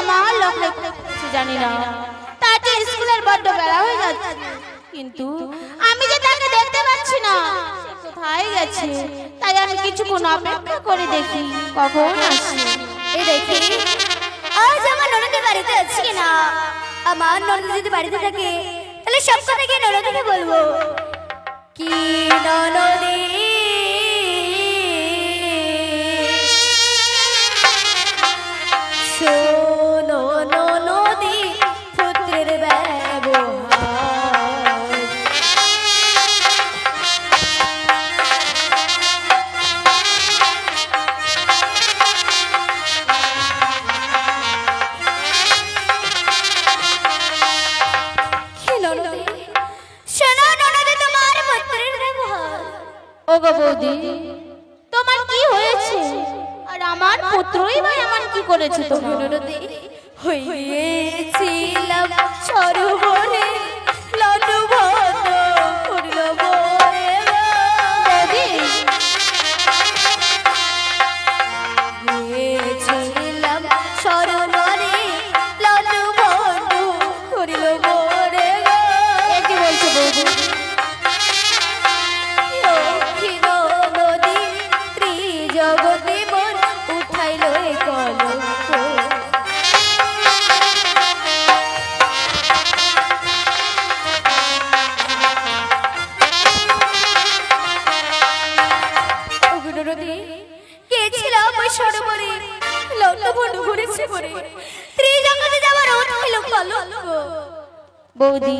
আমার লখাই জানি না। তাকে স্কুলের বড্ড বেলা হয়ে যাচ্ছে, কিন্তু আমি যে তাকে দেখতে পাচ্ছি না, সে কোথায় গেছে। তাই আমি কিছুক্ষণ অপেক্ষা করে দেখি কখন আসে। এই দেখি আজ আমার ননদের বাড়িতে আছে কিনা। আমার ননদ যদি বাড়িতে থাকে তাহলে সব কথা গিয়ে ননদকে বলবো। কি ননদী শোনো ননদী পুত্রের ব্যবহার। ওগো বৌদি, তোমার কি হয়েছে? আর আমার পুত্রই বা এমন কি করেছে? তোমার ননদী হয়েছিলাম সরোবরে লণ্ডভণ্ড করল বরে। বৌদি, হয়েছিলাম সরোবরে লণ্ডভণ্ড করল বরে। এ কি বলছো বৌদি? দক্ষিণ নদী ত্রিজগতে মন উঠাইল এ কলঙ্ক। গেছিলাম ওই সরোবরে লণ্ডভণ্ড ঘুরেছে বলে ত্রিজগতে যাওয়ার উঠাইল কলঙ্ক। বৌদি,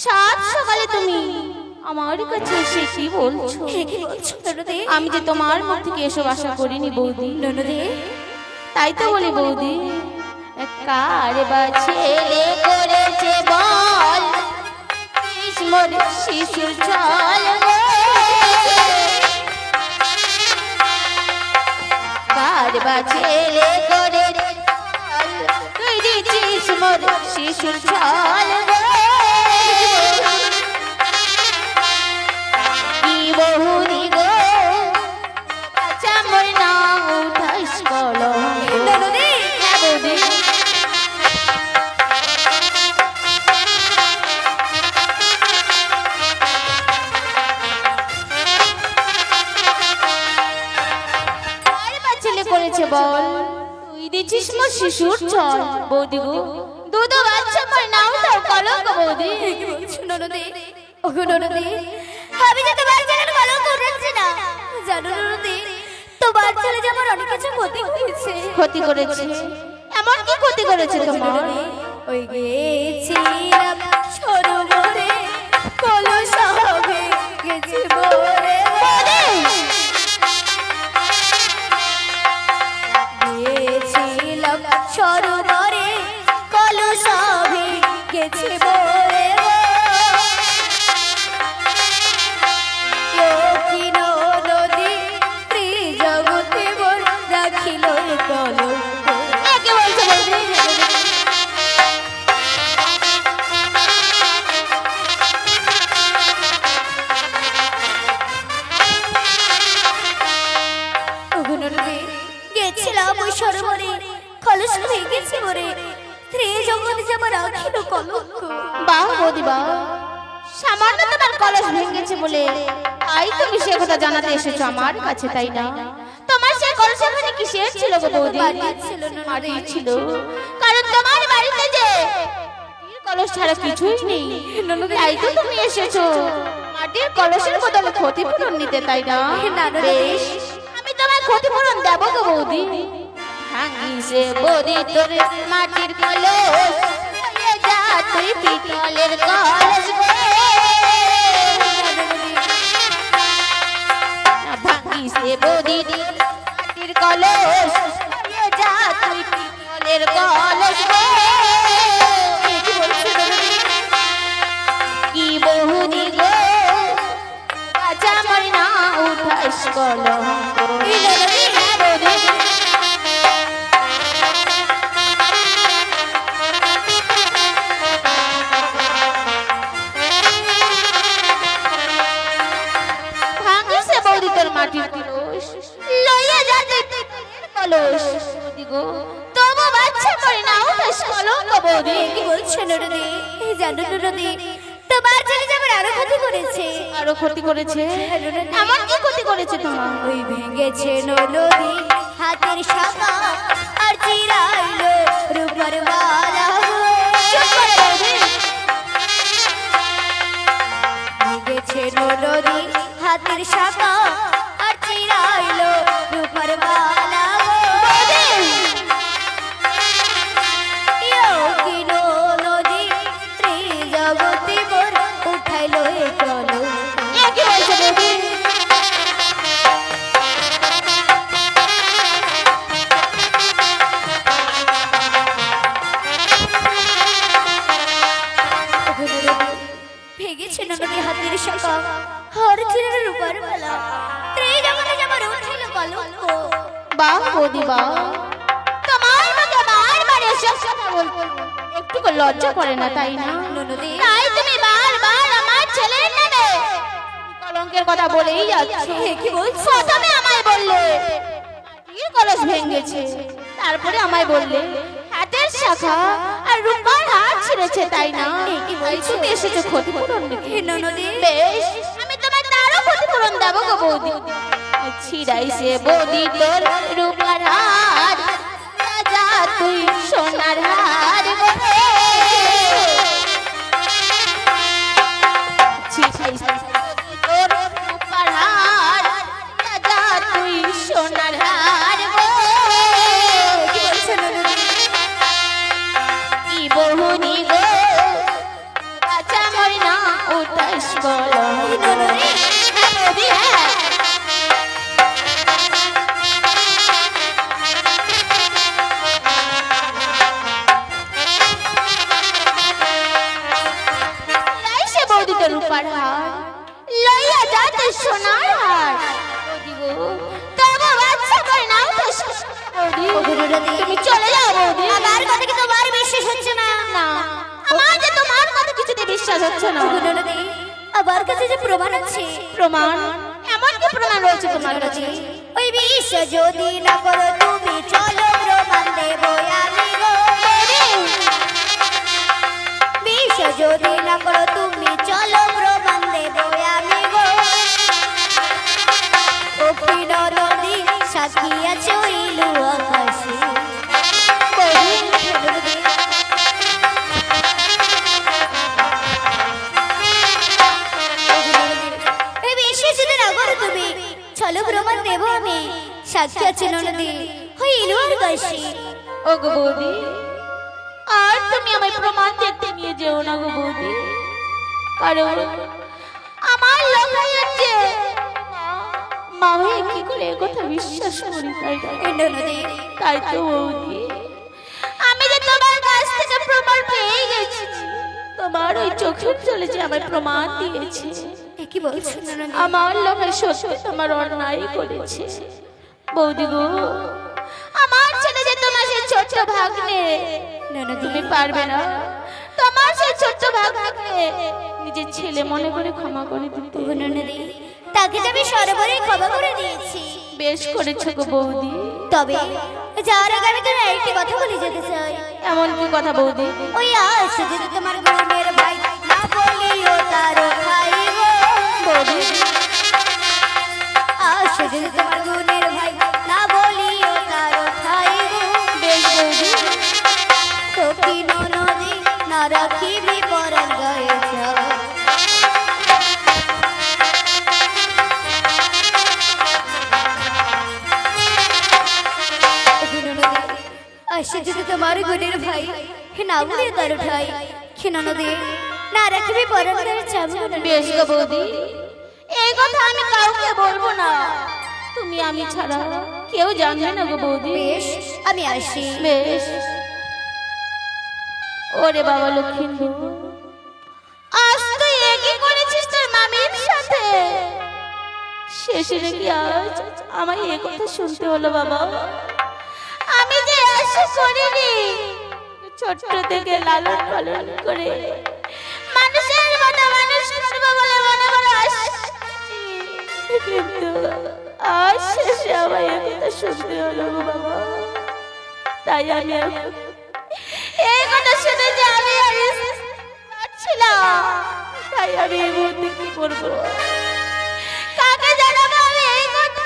সাত সকালে তুমি আমার কাছে এসে কি বলছো? কি বলছো ননদে? আমি যে তোমার মুখ থেকে এসব আশা করিনি বৌদি। ননদে তাই তো বলি বৌদি, কার বা ছেলে করেছে বল মোর শিশুর ছল রে। কার বা ছেলে করেছে বল তুই দিছিস মোর শিশুর ছল রে। কি বহুরি গো আচ্ছা মোর না উঠাস কলঙ্ক। ননদে হ্যাঁ বৌদি, কার বা ছেলে করেছে বল তুই দিছিস মোর শিশুর ছল। বৌদি গো, দুধ বাচ্চা মোর না উঠাও কলঙ্ক। বৌদি, কি বলছো ননদে? ওগো ননদে, আমি যে তোমার ছেলের কলঙ্ক উঠাচ্ছি না। জানো ননদে, তোমার ছেলে যে আমার অনেক কিছু ক্ষতি হয়েছে। ক্ষতি করেছে? এমন কি ক্ষতি করেছে তোমার? ওই গেছিলাম সরোবরে কলস হবে গেছে বরে। গেছিলাম সরোবরে কলস হবে গেছে বরে। দক্ষিণ নদী ত্রিজগতে মোর রাখিল কলঙ্ক। এ কি বলছো বৌদি? ওগো ননদে, গেছিলাম ওই সরোবরে কলস হয়ে গেছে বরে ত্রিজগতে যে আমার রাখিল কলঙ্ক। বাহ বৌদি বাহ, সামান্য তোমার কলস ভেঙেছে বলে তাই তুমি সে কথা জানাতে এসেছো আমার কাছে, তাই না? তোমার সেই কলস এখানে কিসের ছিল গো বৌদি? মাটির ছিল না, মাটির ছিল, কারণ তোমার বাড়িতে যে মাটির কলস ছাড়া কিছুই নেই। তাই তো তুমি এসেছো মাটির কলসের বদলে ক্ষতিপূরণ নিতে, তাই না? না, না, বেশ, আমি তোমার ক্ষতিপূরণ দেবো গো বৌদি। ভাঙিছে বৌদি তোর মাটির কলস, হয়ে যা তুই পিতলের কলস গো। ভাঙিছে বৌদি মাটির কলস, হয়ে যা তুই পিতলের কলস গো। কি বহুদি গো বাঁচা মর না উঠাস কলঙ্ক। ভাঙিছে বৌদি তোর মাটির কলস, লইয়া যা তুই পিতলের কলস। বৌদি গো, তবু বাচ্চা শেষ কলঙ্ক বৌদি। কি বলছো ননদী? জানো ননদী, তোমার ছেলে যে আমার আরো ক্ষতি করেছে। আরো ক্ষতি করেছে? এমন কি ক্ষতি করেছে তোমার? ওই ভেঙেছে ননদী হাতের শাখা, আর চিরাইলো রূপার মালা। ভেঙেছে ননদী হাতের শাখা, আর চিরাইলো রূপার মালা। কি ননদী ত্রিজগতী মোর উঠাইলো এ কলঙ্ক। কি বলছো বৌদি? ভেঙেছে ননদী হাতের শাখা, আর চিরাইলো রূপার মালা। ত্রিজগতী আমার উঠাইলো কলঙ্ক। বাহ বৌদি বাহ, তোমার মুখে বারবার এসব কথা বলতে একটু লজ্জা করে না, তাই না? ননদী তাই তুমি বারবার আমার ছেলের নামে কলঙ্কের কথা বলেই যাচ্ছ। কি বলছো? প্রথমে আমায় বললে মাটির কলস ভেঙেছে, তারপরে আমায় বললে হাতের শাখা আর রূপার হার ছিঁড়েছে, তাই না? কি বলছো? তুমি এসেছো ক্ষতিপূরণ নিতে। হে ননদী, বেশ, আমি তোমার তারও ক্ষতিপূরণ দেবো গো বৌদি। ছিড়াইছে বৌদি তোর রূপার হার, রাজা তুই সোনার হার গো। ছিড়াইছে তোর রূপার হার, রাজা তুই সোনার হার গো। কি বলছো ননদী? কি বহুনি গো, বাঁচা ময়না উঠাস বলো। ননদী হ্যাঁ বৌদি, হ্যাঁ। লাইসে বৌদি তোর রূপার হার, লইয়া যা তোর সোনার হার। বৌদি গো, তবু বাচ্চা ময়না উঠাস বৌদি। ননদী, তুমি চলে যাও বৌদি। আমার কথা কি তোমার বিশ্বাস হচ্ছে না? না, আমার যে তোমার কথা কিছুতে বিশ্বাস হচ্ছে না। ননদী, আমার কাছে যে প্রমাণ আছে। প্রমাণ? এমন কি প্রমাণ রয়েছে তোমার কাছে? ওই বিশ্ব যদি না করো তুমি, চলো প্রমাণ দেবো আমি গো। বিশ্ব যদি না করো তুমি, চলো প্রমাণ দেবো আমি গো। ও কি ননদী সাক্ষী আছে ওই ইলু আকাশে। ননদী, এই বিশ্ব যদি না করো তুমি, চলো প্রমাণ দেবো আমি। সাক্ষী আছে ননদী ওই ইলু আকাশে। ও গো বৌদি, আর তুমি আমায় প্রমাণ দেখতে নিয়ে যেও না গো বৌদি, কারণ আমার লক্ষ্য হচ্ছে মা হয়ে কি করে এ কথা বিশ্বাস করি, তাই না? ননদী, তাই তো বৌদি, আমি যে তোমার কাছ থেকে প্রমাণ পেয়ে গেছি, তোমার ওই চোখের জলে যে আমায় প্রমাণ দিয়েছে, এ কি বলছো ননদী? আমার লোকে সত্যি তোমার অন্যায় করেছে বৌদি গো। আমার ছেলে যে তোমার সেই ছোট্ট ভাগ্নে, ননদী, তুমি পারবে না তোমার সেই ছোট্ট ভাগ্নে নিজের ছেলে মনে করে ক্ষমা করে দিতে। ননদী, তাকে তো আমি সরবরে ক্ষমা করে দিয়েছি। বেশ করেছো গো বৌদি। তবে যাওয়ার আগে আমি তোমার একটি কথা বলে যেতে চাই। এমন কি কথা বৌদি? ওই আজ যদি তোমার বোনের ভাই না বলিও তারও খাই গো। বৌদি, আজ যদি তোমার বোনের ভাই না বলিও তারও খাই গো। বেশ বৌদি। তো কি ননদী না রাখিবি পরাণ গায়ে যাও। আসে যদি তোমার গুণের ভাই না বলে তার উঠাই ননদী না রাখবি পরাণ গায়ে যাবো। বেশ গো বৌদি, এই কথা আমি কাউকে বলবো না, তুমি আমি ছাড়া কেউ জানবে না গো বৌদি। বেশ, আমি আসি। বেশ। ওরে বাবা লক্ষ্মীন্দু, আজ তুই একই করেছিস তোর মামির সাথে, শেষে নাকি আজ আমায় এ কথা শুনতে হলো বাবা। আমি যে আশা করিনি, ছোট্ট থেকে লালন পালন করে মানুষের মতো মানুষ করবো বলে মনে মনে আশা করেছি। কিন্তু আজ শেষে আমায় এ কথা শুনতে হলো গো বাবা। তাই আমি এই কথা শুনে যে আমি আর পারছিলাম, তাই আমি এই মুহূর্তে কি করবো, কাকে জানাবো আমি এই কথা,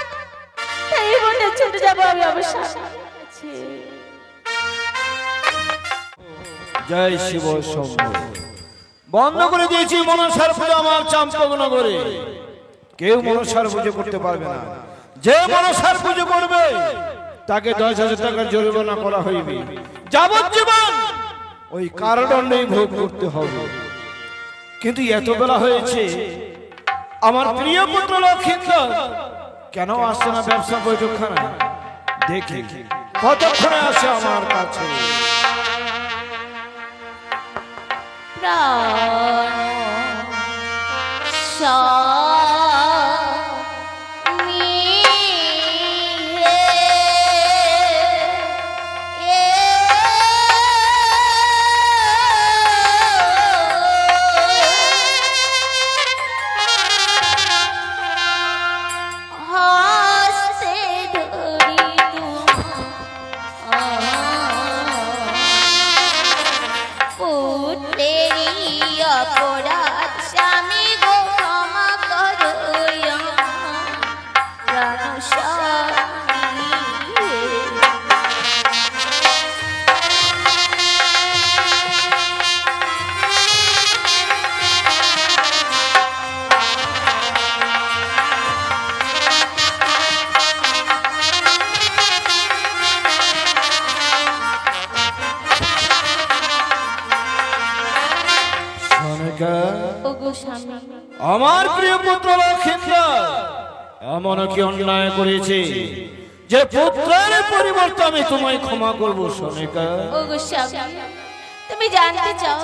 তাই এই মুহূর্তে ছুটে যাবো আমি আমার স্বামীর কাছে। জয় শিব শম্ভু। বন্ধ করে দিয়েছি মনসার পুজো আমার চাম্পকনগরে। কেউ মনসার পুজো করতে পারবে না। যে মনসার পুজো করবে তাকে 10,000 টাকার জরিমানা করা হইবে, যাবজ্জীবন ওই কারাদণ্ডই ভোগ করতে হবে। কিন্তু এত বেলা হয়েছে, আমার প্রিয় পুত্র লক্ষিন্দর কেন আসছে না ব্যবসা বৈঠকখানায়? দেখি কতক্ষণে আসে আমার কাছে। আমার প্রিয় পুত্র লক্ষিন্দর এমন কি অন্যায় করেছে যে পুত্রের পরিবর্তে আমি তোমায় ক্ষমা করব? সোনিকা, ওগো স্বামী, তুমি জানতে চাও?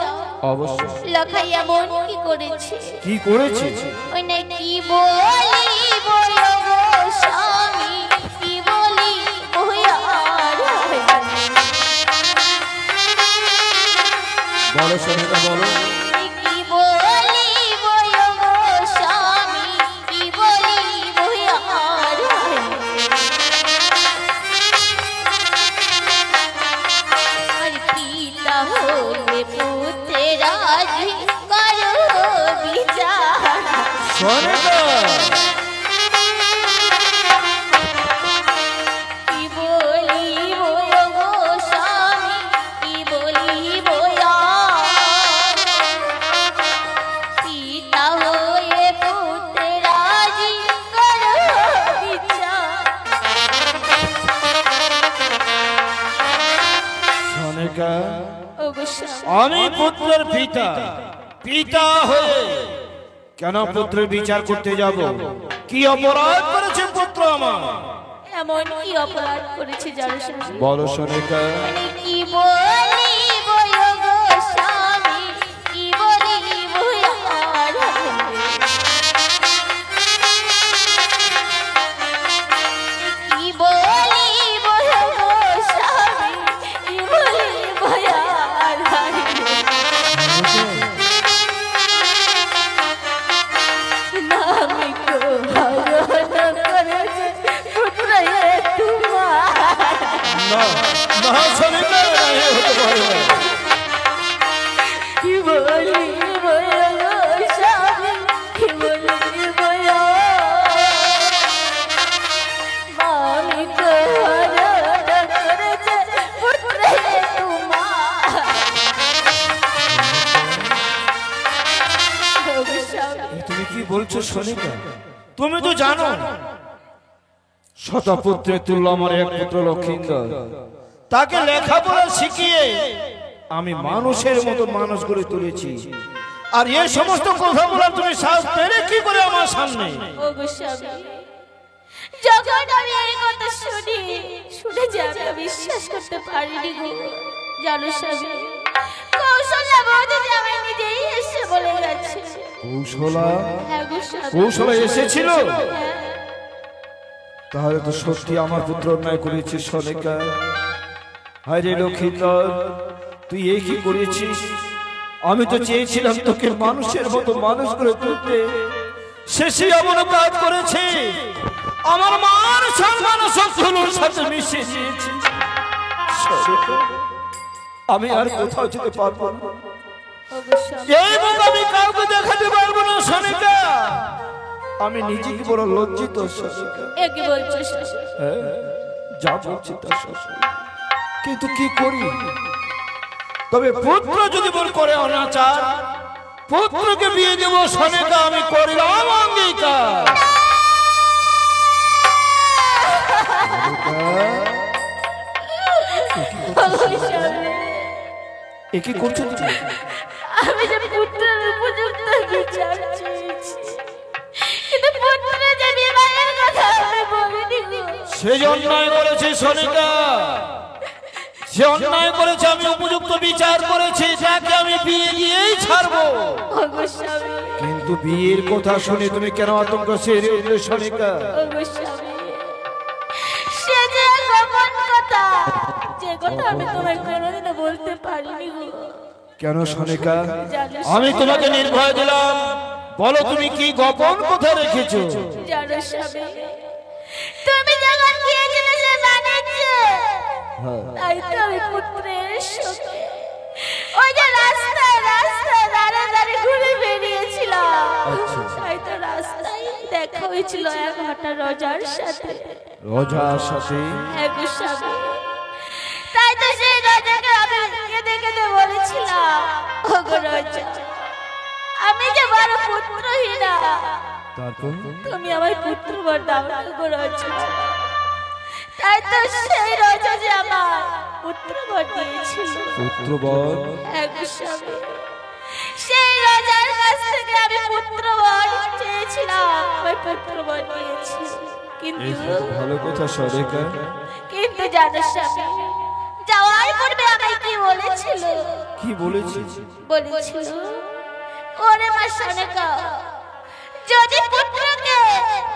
অবশ্যই। লখাইয়া বোন কি করেছে? কি করেছে? ওই না কি বলি বলো গো স্বামী, কি বলি ওয়ার বলো সোনিকা, বলো। কি বলি বলো গো স্বামী, কি বলি ওয়ার আর পিতা হলে পুত্রের রাজি করো বিচার। সোনিকা, কি বলি বলো গো স্বামী, কি বলি পিতা হয়ে পুত্রের রাজি করো বিচার। সোনিকা, ওগো স্বামী, আমি পুত্রের পিতা, পিতা হয়ে কেন পুত্রের বিচার করতে যাব? কি অপরাধ করেছে পুত্র আমার? এমন কি অপরাধ করেছে জানো স্বামী? বলো সোনিকা। কি বলি বলো গো স্বামী, কি বলি ভুয়ার কি বলি বলো গো স্বামী, কি বলি ভুয়ার নামি তো হরণ করেছে পুত্রয়ে তোমার। না না সোনিকা, না, এ হতে পারে না। কি বলি বলো গো স্বামী, কি বলি বলো নামি তো হরণ করেছে পুত্রয়ে তোমার। ওগো স্বামী, তুমি কি বলছো সোনিকা? তুমি তো জানো শতপুত্রের তুল্য আমার এক পুত্র লক্ষিন্দর। তাকে লেখাপড়া শিখিয়ে আমি মানুষের মতো মানুষ করে তুলেছি। আর এই সমস্ত কথা বলার তুমি সাহস পেলে কি করে আমার সামনে? ওগো স্বামী, যখন আমি এই কথা শুনে যে আমি বিশ্বাস করতে পারিনি গো। জানো স্বামী, কৌশল্যা বৌদি যে আমায় নিজেই এসে বলে গেছে। কৌশলা? হ্যাঁ গো স্বামী। কৌশলা এসেছিল? হ্যাঁ। তাহলে তো সত্যি আমার পুত্র অন্যায় করেছিস সোনিকা। হায় রে লক্ষিন্দর, তুই এই কি করেছিস? আমি তো চেয়েছিলাম তোকে মানুষের মতো মানুষ করে তুলতে, শেষে এমন কাজ করেছে। আমার মান সম্মান সবগুলোর সাথে মিশিয়ে দিয়েছি। আমি আর কোথাও যেতে পারবো না। অবশ্যই এই মুখ আমি কাউকে দেখাতে পারবো না সনিকা। আমি নিজেকে বড় লজ্জিত সনিকা। এ কি বলছো শশী? হ্যাঁ, যা বলছি তা সত্যি, কিন্তু কি করি? তবে পুত্র যদি বল করে অনাচার, পুত্রকে বিয়ে দেব সনিকা, আমি করিলাম অঙ্গীকার। এ কি করছো তুমি? আমি যে পুত্রের উপযুক্ত বিচার চেয়েছি, কিন্তু পুত্রের যে বিবাহের কথা আমি বলিনি গো। সে যে অন্যায় করেছে সনিকা, সে অন্যায় করেছে, আমি উপযুক্ত বিচার করেছি, তাকে আমি বিয়ে দিয়েই ছাড়বো। ওগো স্বামী, কিন্তু বিয়ের কথা শুনে তুমি কেন আতঙ্ক সেরে উঠলে সনিকা? ওগো স্বামী, সে যে গোপন কথা, যে কথা আমি তোমায় কোনোদিনও বলতে পারিনি গো। কেন সনিকা? আমি তোমাকে নির্ভয় দিলাম, বলো তুমি কি গোপন কথা রেখেছো? জানো স্বামী, তুমি যখন গিয়েছিলে সে বাণিজ্যে, তাই তো আমি পুত্রের শোকে ওই যে রাস্তায় রাস্তায় দাঁড়ে দাঁড়ে ঘুরে বেরিয়েছিলাম। তাই তো রাস্তায় দেখা হয়েছিল এক হঠাৎ রজার সাথে। রোজার সাথে? হ্যাঁ গো স্বামী, তাই তো সেই রজাকে আমি কেঁদে কেঁদে বলেছিলাম, ওগো রজা, আমি যে বড় পুত্রহীনা, তারপর তুমি আমার পুত্র বর দাও না গো রজা। তাই তো সেই রজা যে আমার পুত্র বর দিয়েছিল। পুত্রবর? হ্যাঁ গো স্বামী, সেই রজার কাছ থেকে আমি পুত্র বর চেয়েছিলাম, আমি পুত্র বর দিয়েছি। কিন্তু ভালো কথা সনিকা। কিন্তু জানো স্বামী, যাওয়ার পূর্বে আমায় কি বলেছিল? কি বলেছি? বলেছিল, ওরে মা সনিকা, যদি পুত্রকে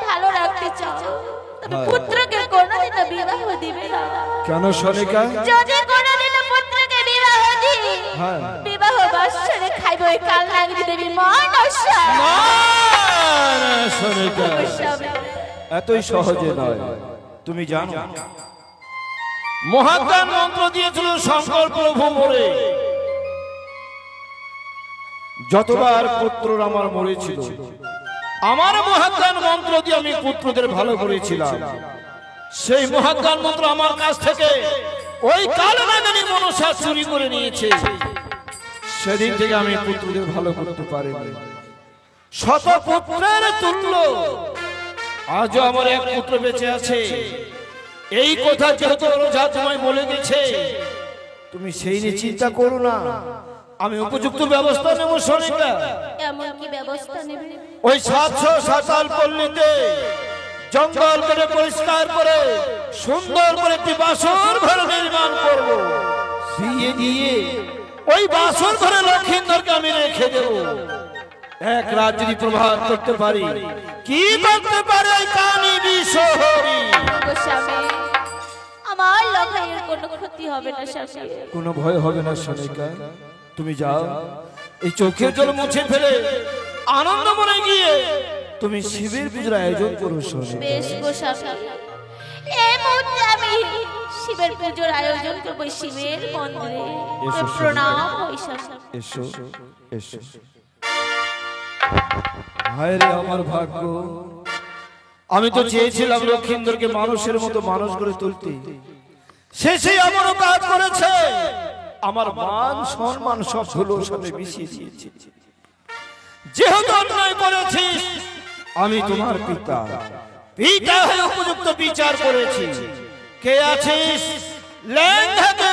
ভালো রাখতে চাও তবে পুত্রকে কোনোদিনও বিবাহ দিবে না। কেন সনিকা? যদি কোনোদিনও পুত্রকে বিবাহ দিই, হ্যাঁ। বিবাহ বাসরে খাইব ওই কালনাগিনী দেবী মনসা। না, না, সনিকা, এতই সহজে নয়। তুমি জানো মহাজ্ঞান মন্ত্র দিয়েছিল শঙ্কর প্রভু মোরে। যতবার পুত্র আমার মরেছিল, আমার মহাজ্ঞান মন্ত্র দিয়ে আমি পুত্রদের ভালো করেছিলাম। সেই মহাজ্ঞান মন্ত্র আমার কাছ থেকে ওই কালনাগিনী মনসা চুরি করে নিয়েছে। সেদিন থেকে আমি পুত্রদের ভালো করতে পারিনি। শত পুত্রের তুল্য আজও আমার এক পুত্র বেঁচে আছে। এই কথা যেহেতু রোজা তোমায় বলে দিয়েছে, তুমি সেই নিয়ে চিন্তা করো না, আমি উপযুক্ত ব্যবস্থা নেব সনিকা। এমন কি ব্যবস্থা নেবে? ওই 757 পল্লীতে জঙ্গল কেটে পরিষ্কার করে সুন্দর করে একটি বাসর ঘর নির্মাণ করব। বিয়ে দিয়ে ওই বাসর ঘরে লক্ষিন্দরকে আমি রেখে দেব। এক রাত যদি প্রভাত করতে পারি, কি করতে পারে ওই কানি বিশহরী? ওগো স্বামী, আমার লখাইয়ের কোনো ক্ষতি হবে না স্বামী। কোনো ভয় হবে না সনিকা। তুমি যাও, এই চোখের জল মুছে ফেলে আনন্দ মনে গিয়ে তুমি শিবের পুজোর আয়োজন করো সনিকা। বেশ গো স্বামী, এই মুহূর্তে আমি শিবের পুজোর আয়োজন করব শিবের মন্দিরে। এসো, প্রণাম ওই স্বামী। এসো, এসো। হায় রে আমার ভাগ্য, আমি তো চেয়েছিলাম লক্ষিন্দরকে মানুষের মতো মানুষ করে তুলতে, শেষে আমারও কাজ করেছে। আমার মান সম্মান সব ধুলোর সাথে মিশিয়ে দিয়েছে। যেহেতু অন্যায় করেছিস, আমি তোমার পিতা, পিতা হয়ে উপযুক্ত বিচার করেছি। কে আছিস ল্যাংড়াকে